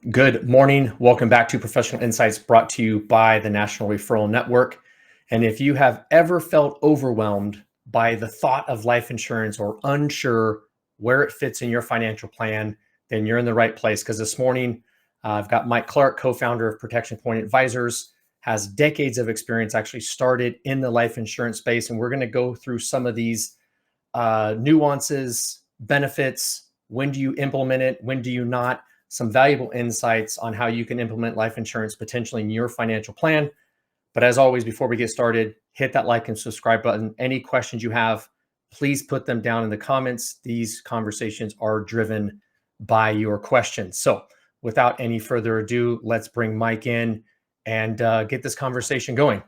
Good morning. Welcome back to Professional Insights brought to you by the National Referral Network. And if you have ever felt overwhelmed by the thought of life insurance or unsure where it fits in your financial plan, then you're in the right place. Because this morning, I've got Mike Clarke, co-founder of Protection Point Advisors, has decades of experience, actually started in the life insurance space. And we're going to go through some of these nuances, benefits. When do you implement it? When do you not? Some valuable insights on how you can implement life insurance potentially in your financial plan. But as always, before we get started, hit that like and subscribe button. Any questions you have, please put them down in the comments. These conversations are driven by your questions. So without any further ado, let's bring Mike in and get this conversation going.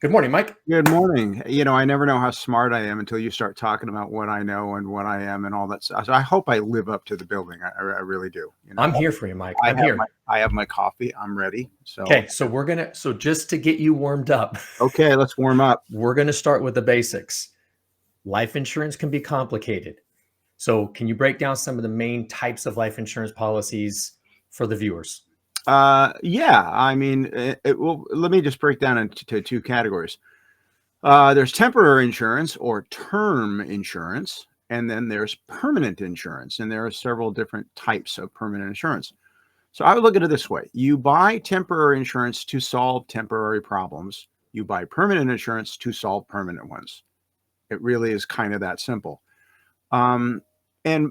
Good morning, Mike. Good morning. I never know how smart I am until you start talking about what I know and what I am and all that stuff. So I hope I live up to the building. I really do. I'm here for you, Mike. I'm here. I have my coffee. I'm ready. Okay, so just to get you warmed up. Okay, let's warm up. We're going to start with the basics. Life insurance can be complicated. So can you break down some of the main types of life insurance policies for the viewers? Yeah, I mean, let me just break down into two categories. There's temporary insurance or term insurance, and then there's permanent insurance. And there are several different types of permanent insurance. So I would look at it this way. You buy temporary insurance to solve temporary problems. You buy permanent insurance to solve permanent ones. It really is kind of that simple. And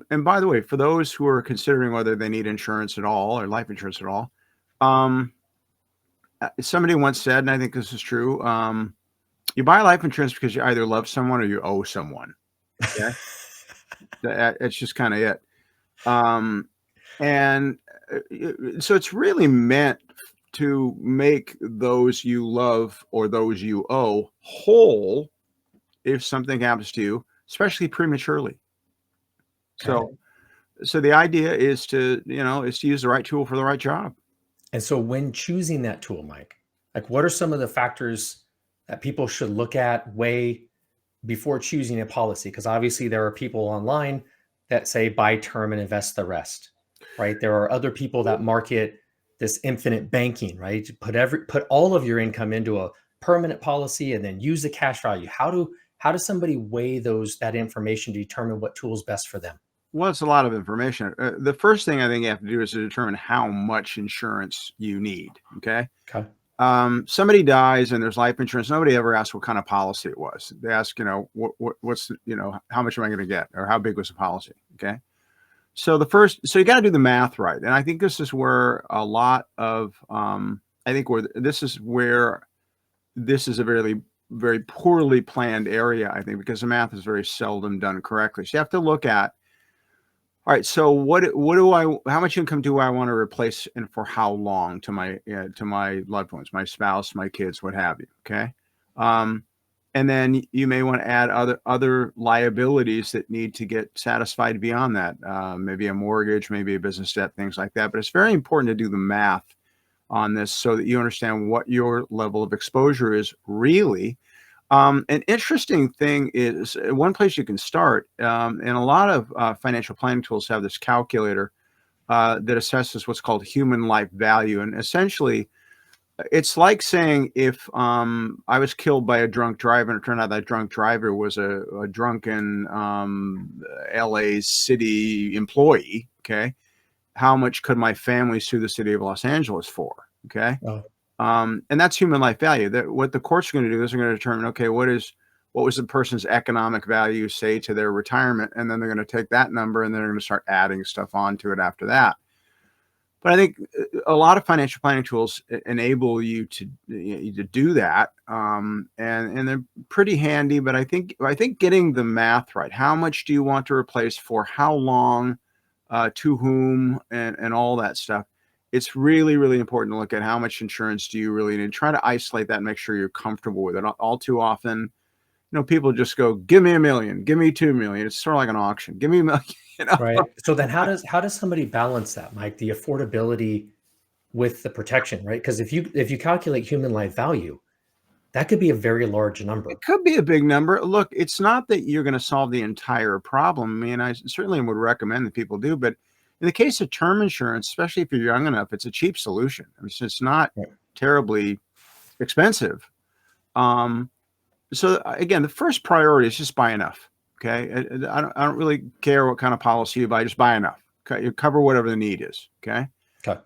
by the way, for those who are considering whether they need insurance at all or life insurance at all, somebody once said, and I think this is true, you buy life insurance because you either love someone or you owe someone. Okay? It's just kind of it. So it's really meant to make those you love or those you owe whole if something happens to you, especially prematurely. Okay. So the idea is to use the right tool for the right job. And so when choosing that tool, Mike, like what are some of the factors that people should look at, weigh before choosing a policy? Because obviously there are people online that say buy term and invest the rest, right? There are other people that market this infinite banking, right? Put all of your income into a permanent policy and then use the cash value. How does somebody weigh that information to determine what tool is best for them? Well, it's a lot of information. The first thing I think you have to do is to determine how much insurance you need. Okay. Okay. Somebody dies and there's life insurance. Nobody ever asks what kind of policy it was. They ask, what's how much am I going to get, or how big was the policy? Okay. So you got to do the math right. And I think this is where a lot of, this is a very, very poorly planned area, I think, because the math is very seldom done correctly. So you have to look at, all right, so how much income do I want to replace and for how long to my loved ones, my spouse, my kids, what have you? Okay. And then you may want to add other liabilities that need to get satisfied beyond that. Maybe a mortgage, maybe a business debt, things like that. But it's very important to do the math on this so that you understand what your level of exposure is really. An interesting thing is one place you can start, and a lot of financial planning tools have this calculator that assesses what's called human life value. And essentially, it's like saying if I was killed by a drunk driver and it turned out that drunk driver was a drunken LA city employee, okay, how much could my family sue the city of Los Angeles for? Okay. Oh. And that's human life value. That what the courts are going to do is they're going to determine, okay, what was the person's economic value, say, to their retirement, and then they're going to take that number and they're going to start adding stuff onto it after that. But I think a lot of financial planning tools enable you to do that, and they're pretty handy. But I think getting the math right, how much do you want to replace for how long, to whom, and all that stuff. It's really, really important to look at how much insurance do you really need. Try to isolate that and make sure you're comfortable with it. All too often, people just go, give me $1 million, give me $2 million. It's sort of like an auction. Give me $1 million. Right. So then how does somebody balance that, Mike? The affordability with the protection, right? Because if you calculate human life value, that could be a very large number. It could be a big number. Look, it's not that you're going to solve the entire problem. I mean, I certainly would recommend that people do, but In the case of term insurance, especially if you're young enough, it's a cheap solution. I mean, it's not Right. terribly expensive. Um, so again, the first priority is just buy enough. Okay, I don't really care what kind of policy you buy, just buy enough. Okay, you cover whatever the need is. Okay. Okay.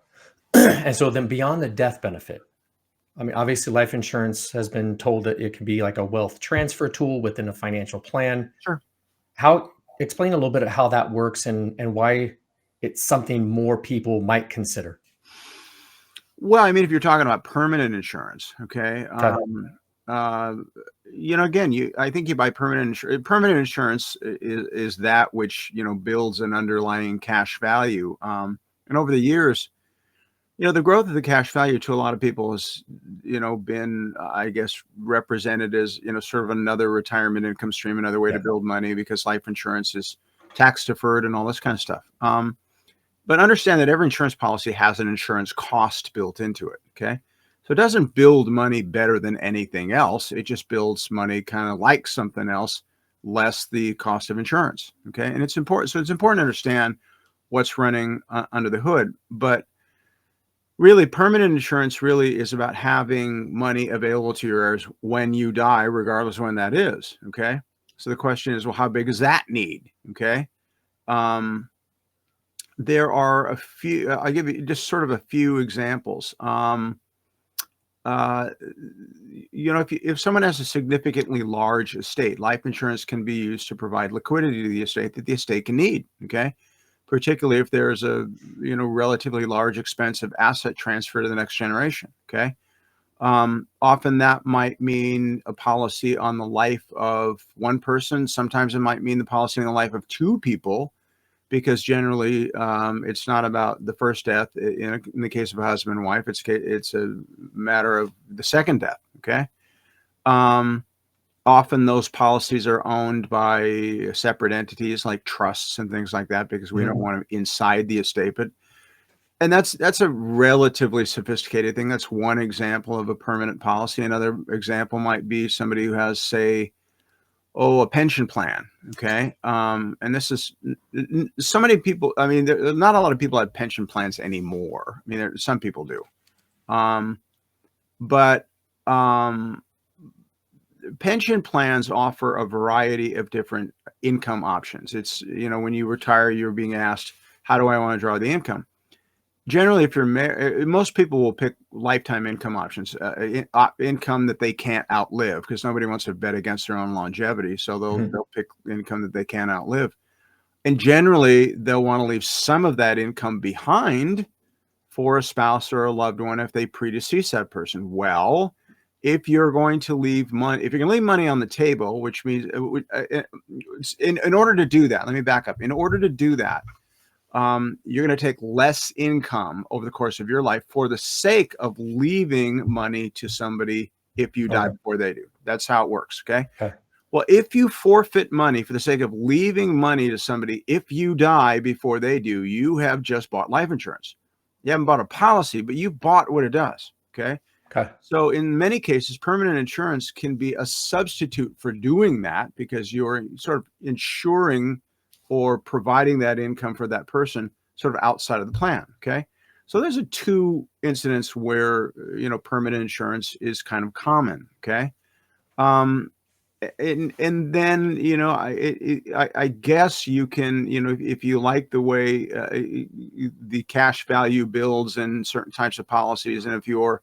And so then beyond the death benefit, I mean, obviously life insurance has been told that it can be like a wealth transfer tool within a financial plan. Sure. How explain a little bit of how that works and why it's something more people might consider. Well, I mean, if you're talking about permanent insurance, okay, Okay. uh, again, I think you buy permanent insurance. Permanent insurance is that which builds an underlying cash value. And over the years, the growth of the cash value to a lot of people has, been, I guess, represented as sort of another retirement income stream, another way to Yeah. build money because life insurance is tax deferred and all this kind of stuff. But understand that every insurance policy has an insurance cost built into it. Okay. So it doesn't build money better than anything else. It just builds money kind of like something else, less the cost of insurance. Okay. And it's important. So it's important to understand what's running under the hood. But really, permanent insurance really is about having money available to your heirs when you die, regardless of when that is. Okay. So the question is, well, how big is that need? Okay. Um, there are a few, I'll give you just sort of a few examples. Uh, if someone has a significantly large estate, life insurance can be used to provide liquidity to the estate that the estate can need. Okay. Particularly if there's a, relatively large expensive asset transfer to the next generation. Okay. Often that might mean a policy on the life of one person. Sometimes it might mean the policy on the life of two people, because generally it's not about the first death. In the case of a husband and wife, it's a matter of the second death. Okay. Um, Often those policies are owned by separate entities like trusts and things like that, because we don't Mhm. want them inside the estate. And that's a relatively sophisticated thing. That's one example of a permanent policy. Another example might be somebody who has, say, a pension plan. Okay. And this is so many people. I mean, not a lot of people have pension plans anymore. I mean, some people do. Um, but um, pension plans offer a variety of different income options. It's, when you retire, you're being asked, how do I want to draw the income? Generally, if you're married, most people will pick lifetime income options, income that they can't outlive, because nobody wants to bet against their own longevity. So Mhm. they'll pick income that they can't outlive. And generally, they'll want to leave some of that income behind for a spouse or a loved one if they predecease that person. Well, if you're going to leave money, if you're going to leave money on the table, which means in order to do that, let me back up. In order to do that, you're going to take less income over the course of your life for the sake of leaving money to somebody if you die Okay. before they do. That's how it works. Okay. Okay. Well, if you forfeit money for the sake of leaving money to somebody, if you die before they do, you have just bought life insurance. You haven't bought a policy, but you've bought what it does. Okay. Okay. So in many cases, permanent insurance can be a substitute for doing that, because you're sort of insuring or providing that income for that person sort of outside of the plan. Okay. So there's two incidents where, permanent insurance is kind of common. Okay. Um, and then I guess you can, if you like the way the cash value builds in certain types of policies, and if you're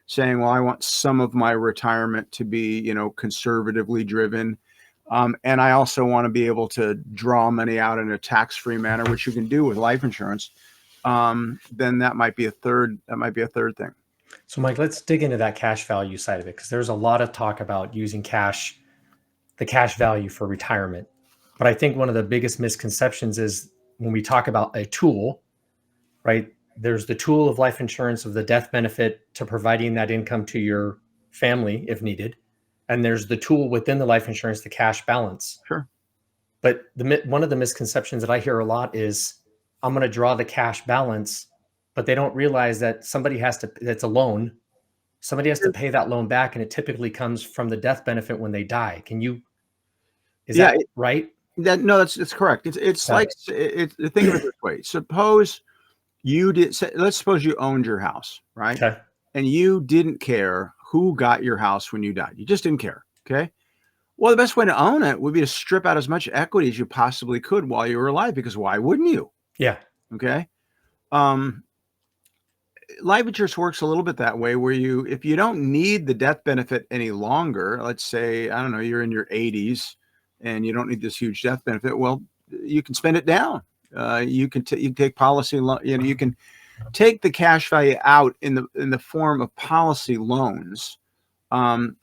saying, well, I want some of my retirement to be conservatively driven, and I also want to be able to draw money out in a tax-free manner, which you can do with life insurance, then that might be a third thing. So, Mike, let's dig into that cash value side of it because there's a lot of talk about using cash, the cash value for retirement. But I think one of the biggest misconceptions is when we talk about a tool, right? There's the tool of life insurance of the death benefit to providing that income to your family if needed. And there's the tool within the life insurance, the cash balance. Sure. But one of the misconceptions that I hear a lot is I'm going to draw the cash balance, but they don't realize that somebody has to, that's a loan. Somebody has to pay that loan back. And it typically comes from the death benefit when they die. Is Yeah, that right? No, that's correct. It's Okay. like think of it this way. Suppose you let's suppose you owned your house, right? Okay. And you didn't care who got your house when you died. You just didn't care. Okay. Well, the best way to own it would be to strip out as much equity as you possibly could while you were alive, because why wouldn't you? Yeah. Okay. Um, Life insurance works a little bit that way, where if you don't need the death benefit any longer, let's say, I don't know, you're in your 80s and you don't need this huge death benefit, well, you can spend it down. You can take policy, you can take the cash value out in the form of policy loans,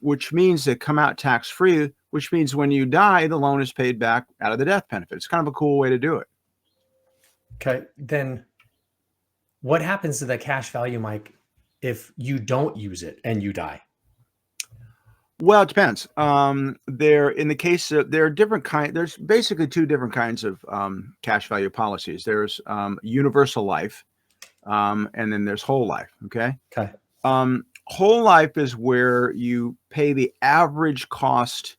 which means they come out tax free, which means when you die, the loan is paid back out of the death benefit. It's kind of a cool way to do it. Okay. Then what happens to the cash value, Mike, if you don't use it and you die? Well, it depends. In the case of, there are different there's basically two different kinds of cash value policies. There's universal life, and then there's whole life. Okay. Okay. Whole life is where you pay the average cost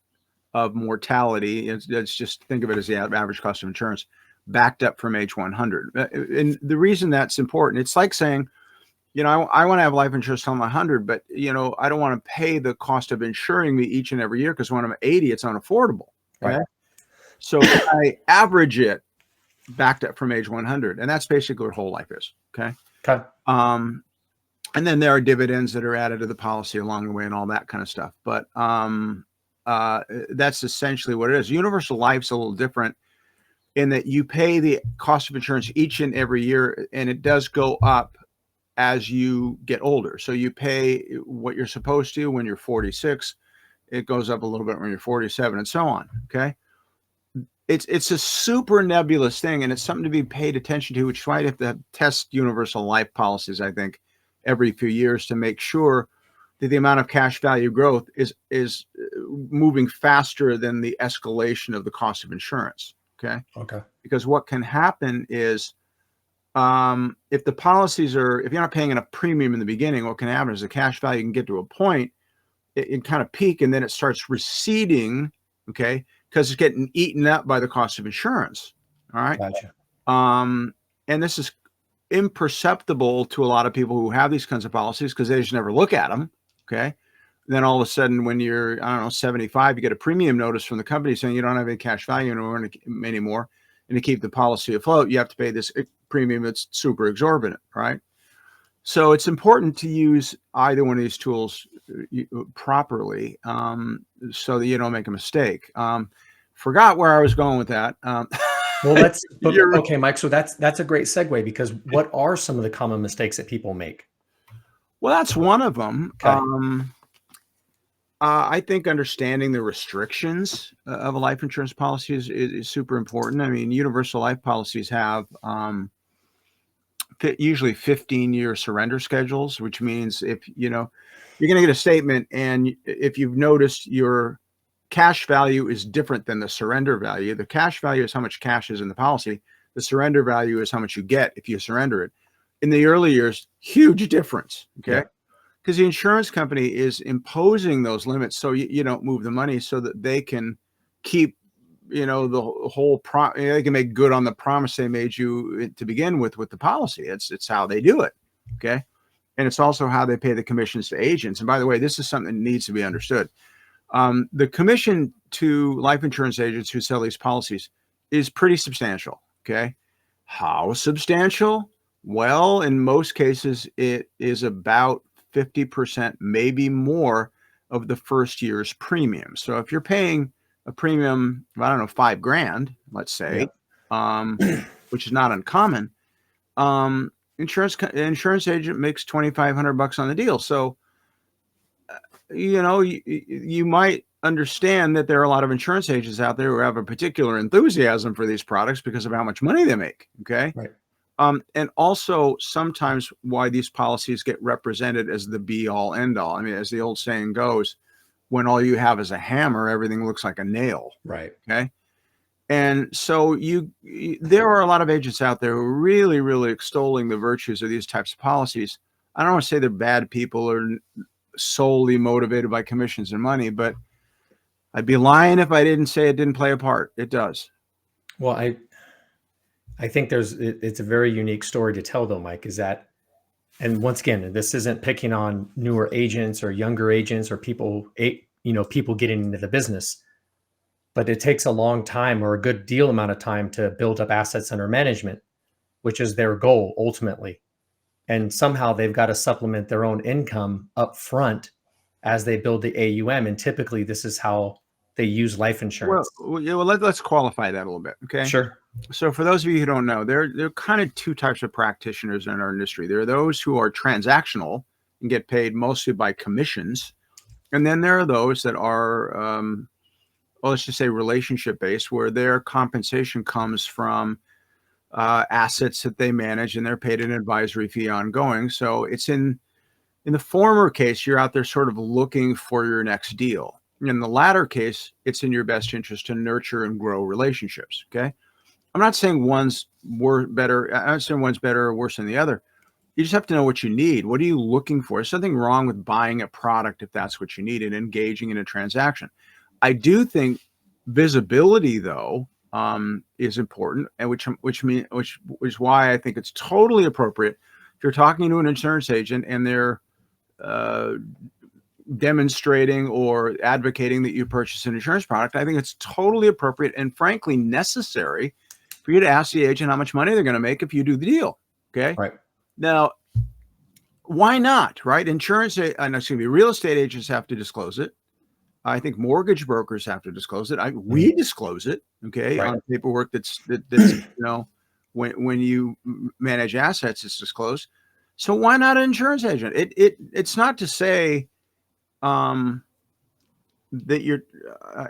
of mortality. Let's just think of it as the average cost of insurance, backed up from age 100. And the reason that's important, it's like saying, I want to have life insurance till I'm 100, but I don't want to pay the cost of insuring me each and every year, because when I'm 80, it's unaffordable. Okay. Right. So I average it backed up from age 100, and that's basically what whole life is. Okay. Okay. And then there are dividends that are added to the policy along the way and all that kind of stuff. But that's essentially what it is. Universal life's a little different in that you pay the cost of insurance each and every year, and it does go up as you get older. So you pay what you're supposed to when you're 46. It goes up a little bit when you're 47, and so on. Okay. It's a super nebulous thing, and it's something to be paid attention to, which is why you have to test universal life policies, I think, every few years to make sure that the amount of cash value growth is moving faster than the escalation of the cost of insurance. Okay. Okay. Because what can happen is, if the policies if you're not paying enough premium in the beginning, what can happen is the cash value can get to a point, it kind of peak, and then it starts receding. Okay. Because it's getting eaten up by the cost of insurance. All right. Gotcha. And this is imperceptible to a lot of people who have these kinds of policies, because they just never look at them. Okay. Then all of a sudden, when you're, I don't know, 75, you get a premium notice from the company saying you don't have any cash value anymore. And to keep the policy afloat, you have to pay this premium that's super exorbitant, right? So it's important to use either one of these tools properly, so that you don't make a mistake. Forgot where I was going with that. Well, okay, Mike. So that's a great segue, because what are some of the common mistakes that people make? Well, that's one of them. Okay. I think understanding the restrictions of a life insurance policy is super important. I mean, universal life policies have usually 15-year surrender schedules, which means if you're going to get a statement, and if you've noticed your cash value is different than the surrender value. The cash value is how much cash is in the policy. The surrender value is how much you get if you surrender it. In the early years, huge difference. Okay. Because the insurance company is imposing those limits so you don't move the money, so that they can keep, the whole they can make good on the promise they made you to begin with the policy. It's how they do it. Okay. And it's also how they pay the commissions to agents. And by the way, this is something that needs to be understood. The commission to life insurance agents who sell these policies is pretty substantial. Okay. How substantial? Well, in most cases, it is about 50%, maybe more, of the first year's premium. So if you're paying a premium, I don't know, $5,000, let's say, which is not uncommon, insurance agent makes $2,500 on the deal. So, you might understand that there are a lot of insurance agents out there who have a particular enthusiasm for these products because of how much money they make. Okay. Right. And also sometimes why these policies get represented as the be all end all. I mean, as the old saying goes, when all you have is a hammer, everything looks like a nail. Right. Okay. And so there are a lot of agents out there who are really, really extolling the virtues of these types of policies. I don't want to say they're bad people or solely motivated by commissions and money, but I'd be lying if I didn't say it didn't play a part. It does. Well, I think it's a very unique story to tell though, Mike, is that, and once again, this isn't picking on newer agents or younger agents or people, people getting into the business, but it takes a long time or a good deal amount of time to build up assets under management, which is their goal ultimately. And somehow they've got to supplement their own income up front as they build the AUM. And typically this is how they use life insurance. Yeah, let's qualify that a little bit. Okay. Sure. So for those of you who don't know, there are kind of two types of practitioners in our industry. There are those who are transactional and get paid mostly by commissions. And then there are those that are, well, let's just say relationship based, where their compensation comes from assets that they manage, and they're paid an advisory fee ongoing. So it's in the former case, you're out there sort of looking for your next deal. In the latter case, it's in your best interest to nurture and grow relationships. Okay. I'm not saying one's better. I'm not saying one's better or worse than the other. You just have to know what you need. What are you looking for? There's something wrong with buying a product if that's what you need and engaging in a transaction. I do think visibility, though, is important, and which is why I think it's totally appropriate if you're talking to an insurance agent and they're demonstrating or advocating that you purchase an insurance product. I think it's totally appropriate and frankly necessary for you to ask the agent how much money they're going to make if you do the deal. Okay. Right. Now, why not? Right. Real estate agents have to disclose it. I think mortgage brokers have to disclose it. We disclose it. Okay. Right. On paperwork that's when you manage assets, it's disclosed. So why not an insurance agent? It's not to say that you're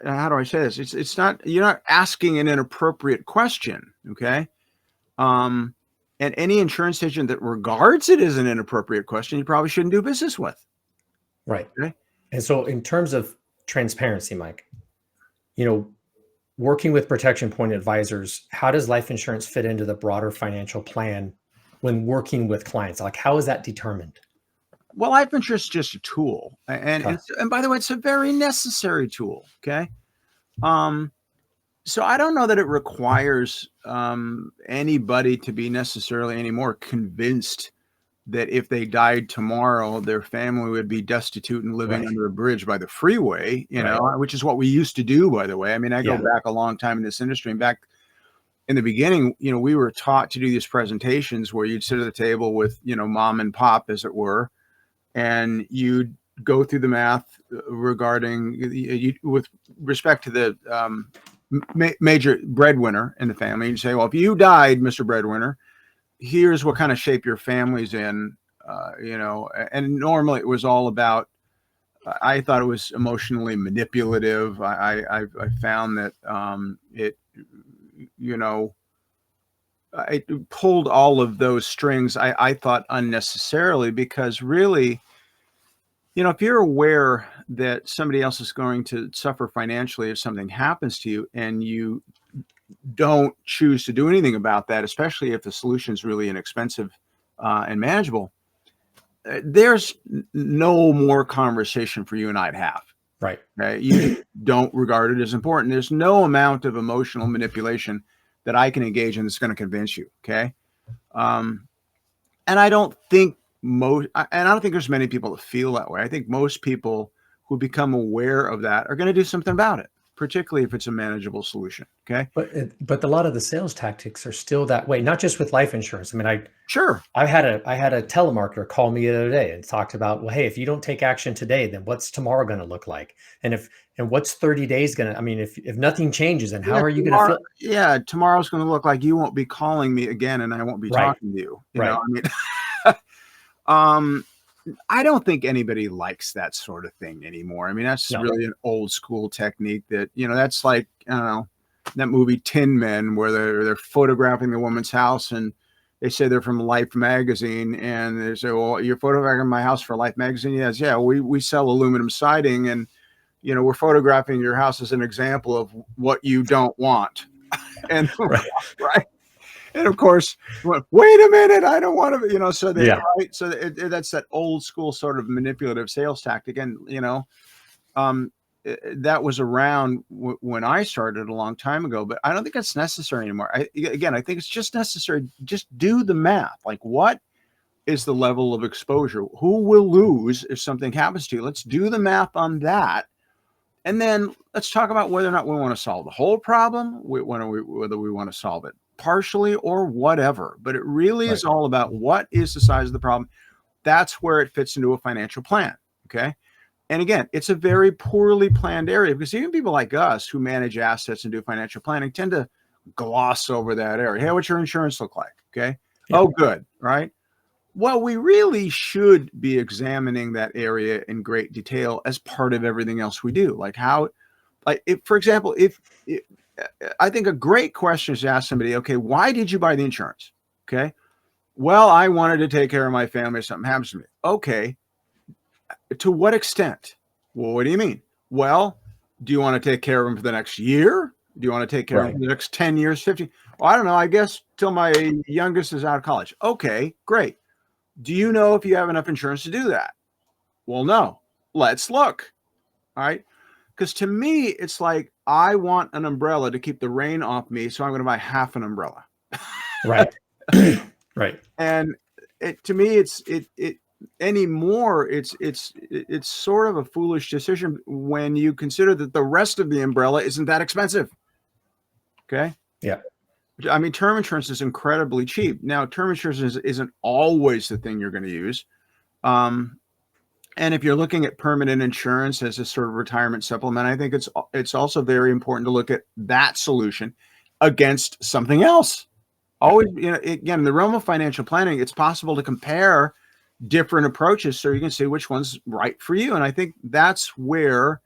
how do I say this? It's not, you're not asking an inappropriate question. Okay. And any insurance agent that regards it as an inappropriate question, you probably shouldn't do business with. Right. Okay. And so in terms of transparency, Mike, working with protection point advisors, how does life insurance fit into the broader financial plan when working with clients? Like, how is that determined? Well, life insurance is just a tool. And by the way, it's a very necessary tool. Okay. So I don't know that it requires anybody to be necessarily any more convinced that if they died tomorrow, their family would be destitute and living under a bridge by the freeway, which is what we used to do, by the way. I mean, I go back a long time in this industry, and back in the beginning, we were taught to do these presentations where you'd sit at the table with, mom and pop, as it were, and you'd go through the math regarding with respect to the major breadwinner in the family. You say, well, if you died, Mr. Breadwinner, here's what kind of shape your family's in, and normally it was all about, I thought it was emotionally manipulative. I found that it pulled all of those strings, I thought, unnecessarily, because really, if you're aware that somebody else is going to suffer financially if something happens to you, and you don't choose to do anything about that, especially if the solution is really inexpensive and manageable, there's no more conversation for you and I to have. Right. Okay? You don't regard it as important. There's no amount of emotional manipulation that I can engage in that's going to convince you. Okay. And I don't think there's many people that feel that way. I think most people who become aware of that are going to do something about it, particularly if it's a manageable solution. Okay. But a lot of the sales tactics are still that way, not just with life insurance. I mean, I had a telemarketer call me the other day and talked about, well, hey, if you don't take action today, then what's tomorrow going to look like? And what's 30 days going to, I mean, if nothing changes, then how are you going to feel? Yeah. Tomorrow's going to look like you won't be calling me again, and I won't be talking to you. I mean, I don't think anybody likes that sort of thing anymore. I mean, that's really an old school technique that, that's like, I don't know, that movie Tin Men, where they're photographing the woman's house, and they say they're from Life magazine, and they say, well, you're photographing my house for Life magazine? Yes. Yeah. We sell aluminum siding, and, we're photographing your house as an example of what you don't want. And right. And of course, wait a minute, I don't want to, so right. So that's that old school sort of manipulative sales tactic. And, that was around when I started a long time ago, but I don't think that's necessary anymore. Again, I think it's just necessary. Just do the math. Like, what is the level of exposure? Who will lose if something happens to you? Let's do the math on that. And then let's talk about whether or not we want to solve the whole problem, whether we want to solve it partially or whatever. But it really is all about what is the size of the problem. That's where it fits into a financial plan. Okay. And again, it's a very poorly planned area, because even people like us who manage assets and do financial planning tend to gloss over that area. Hey, what's your insurance look like? Okay. Yeah. Oh, good. Right. Well, we really should be examining that area in great detail as part of everything else we do. Like how, like if, for example, if I think a great question is to ask somebody, okay, why did you buy the insurance? Okay. Well, I wanted to take care of my family if something happens to me. Okay. To what extent? Well, what do you mean? Well, do you want to take care of them for the next year? Do you want to take care of them for the next 10 years, 15? Well, I don't know. I guess till my youngest is out of college. Okay, great. Do you know if you have enough insurance to do that? Well, no. Let's look. All right. Because to me, it's like, I want an umbrella to keep the rain off me, so I'm going to buy half an umbrella. Right. Right. And to me, it's sort of a foolish decision when you consider that the rest of the umbrella isn't that expensive. Okay. Yeah. I mean, term insurance is incredibly cheap. Now, term insurance isn't always the thing you're going to use. And if you're looking at permanent insurance as a sort of retirement supplement, I think it's also very important to look at that solution against something else. Always, again, in the realm of financial planning, it's possible to compare different approaches so you can see which one's right for you. And I think that's where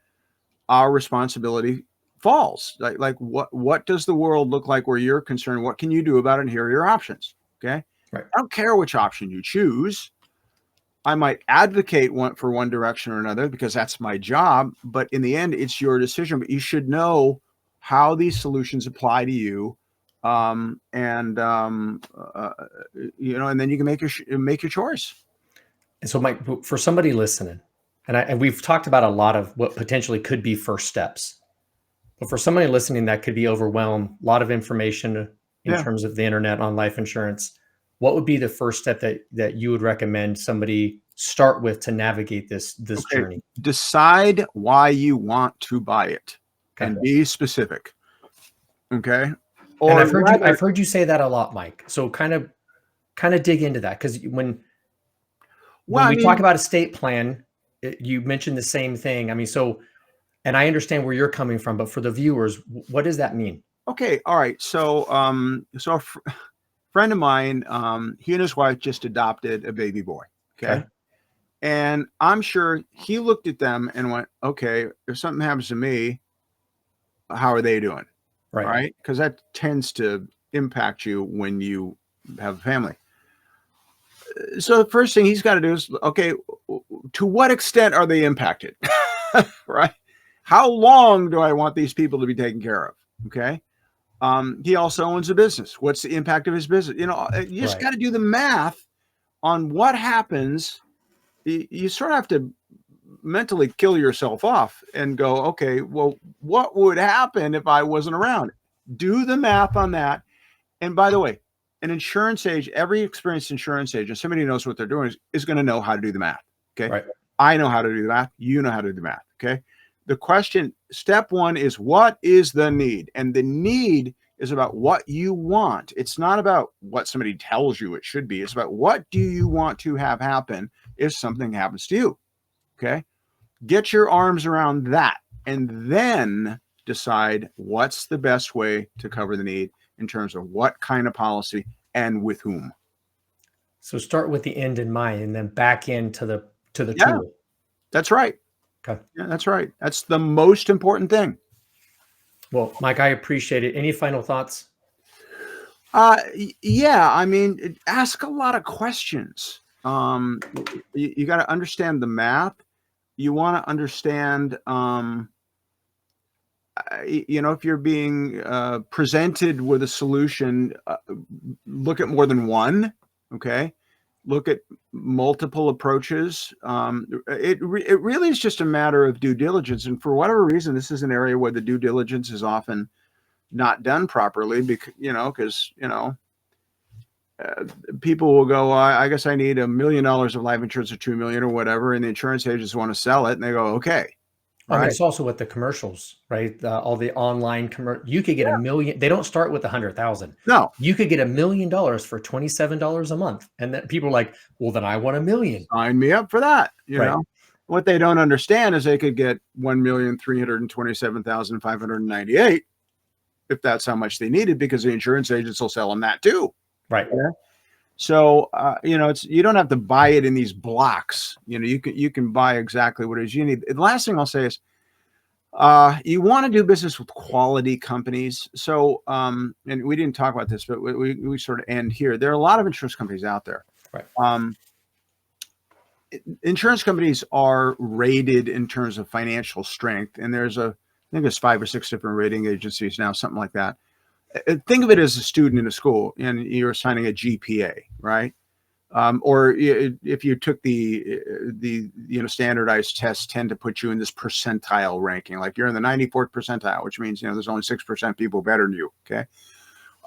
our responsibility falls. Like what does the world look like where you're concerned? What can you do about it? And here are your options. Okay. Right. I don't care which option you choose. I might advocate for one direction or another because that's my job, but in the end, it's your decision. But you should know how these solutions apply to you. And then you can make your choice. And so, Mike, for somebody listening, and we've talked about a lot of what potentially could be first steps, but for somebody listening that could be overwhelmed, a lot of information in terms of the internet on life insurance, what would be the first step that you would recommend somebody start with to navigate this journey? Decide why you want to buy it and be specific. Okay. And I've heard you say that a lot, Mike. So kind of dig into that, because when we talk about estate plan, you mentioned the same thing. I mean, and I understand where you're coming from, but for the viewers, what does that mean? Okay. All right. So, a friend of mine, he and his wife just adopted a baby boy. Okay. And I'm sure he looked at them and went, okay, if something happens to me, how are they doing? Right. Because that tends to impact you when you have a family. So the first thing he's got to do is, okay, to what extent are they impacted? Right. How long do I want these people to be taken care of? Okay. He also owns a business. What's the impact of his business? You just got to do the math on what happens. You sort of have to mentally kill yourself off and go, okay, well, what would happen if I wasn't around? Do the math on that. And by the way, an insurance agent, every experienced insurance agent, somebody who knows what they're doing is going to know how to do the math. Okay. Right. I know how to do the math. You know how to do the math. Okay. The question, step one, is what is the need? And the need is about what you want. It's not about what somebody tells you it should be. It's about what do you want to have happen if something happens to you. Okay. Get your arms around that and then decide what's the best way to cover the need in terms of what kind of policy and with whom. So start with the end in mind and then back into the tool. That's right. Okay. Yeah, that's right. That's the most important thing. Well, Mike, I appreciate it. Any final thoughts? Yeah. I mean, ask a lot of questions. You got to understand the math. You want to understand, if you're being presented with a solution, look at more than one. Okay. look at multiple approaches. It really is just a matter of due diligence. And for whatever reason, this is an area where the due diligence is often not done properly because, people will go, I guess I need $1 million of life insurance or 2 million or whatever. And the insurance agents want to sell it. And they go, okay. I mean, Right. it's also with the commercials, right? All the online you could get $1 million. They don't start with 100,000. No. You could get $1 million for $27 a month. And then people are like, well, then I want $1 million. Sign me up for that. You Right. know, what they don't understand is they could get 1,327,598 if that's how much they needed, because the insurance agents will sell them that too. Right. Yeah. So, you don't have to buy it in these blocks. You can buy exactly what it is you need. The last thing I'll say is, you want to do business with quality companies. So, and we didn't talk about this, but we sort of end here. There are a lot of insurance companies out there. Right. Insurance companies are rated in terms of financial strength, and I think there's 5 or 6 different rating agencies now, something like that. Think of it as a student in a school and you're assigning a GPA, right? Or if you took the standardized tests tend to put you in this percentile ranking, like you're in the 94th percentile, which means, there's only 6% people better than you. Okay.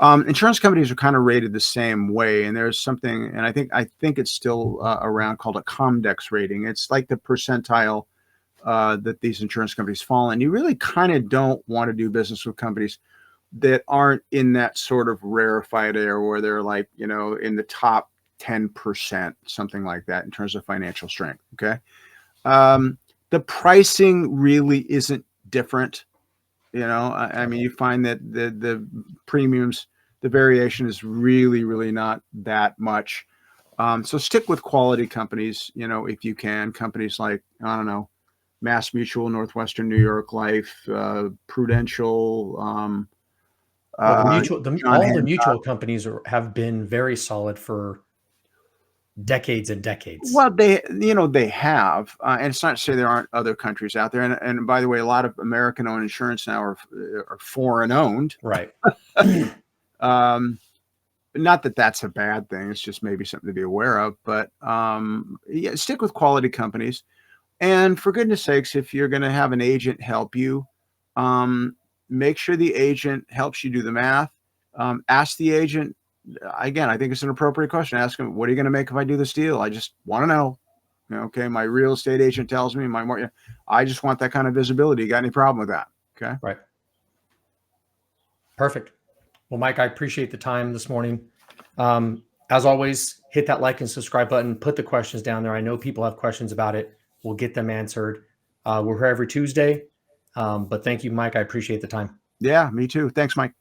Insurance companies are kind of rated the same way. And there's something, and I think it's still around, called a Comdex rating. It's like the percentile that these insurance companies fall in. You really kind of don't want to do business with companies that aren't in that sort of rarefied area where they're like, in the top 10%, something like that in terms of financial strength. Okay. The pricing really isn't different. I mean, you find that the premiums, the variation is really, really not that much. So stick with quality companies, if you can. Companies like, I don't know, Mass Mutual, Northwestern New York Life, Prudential, Well, all the mutual companies have been very solid for decades and decades. Well, they have, and it's not to say there aren't other countries out there. And by the way, a lot of American-owned insurance now are foreign-owned. Right. Not that that's a bad thing. It's just maybe something to be aware of. But yeah, stick with quality companies. And for goodness sakes, if you're going to have an agent help you, make sure the agent helps you do the math. Ask the agent. Again, I think it's an appropriate question. Ask them, what are you going to make if I do this deal? I just want to know. Okay, my real estate agent tells me, I just want that kind of visibility. You got any problem with that? Okay. Right. Perfect. Well, Mike, I appreciate the time this morning. As always, hit that like and subscribe button. Put the questions down there. I know people have questions about it. We'll get them answered. We're here every Tuesday. But thank you, Mike. I appreciate the time. Yeah, me too. Thanks, Mike.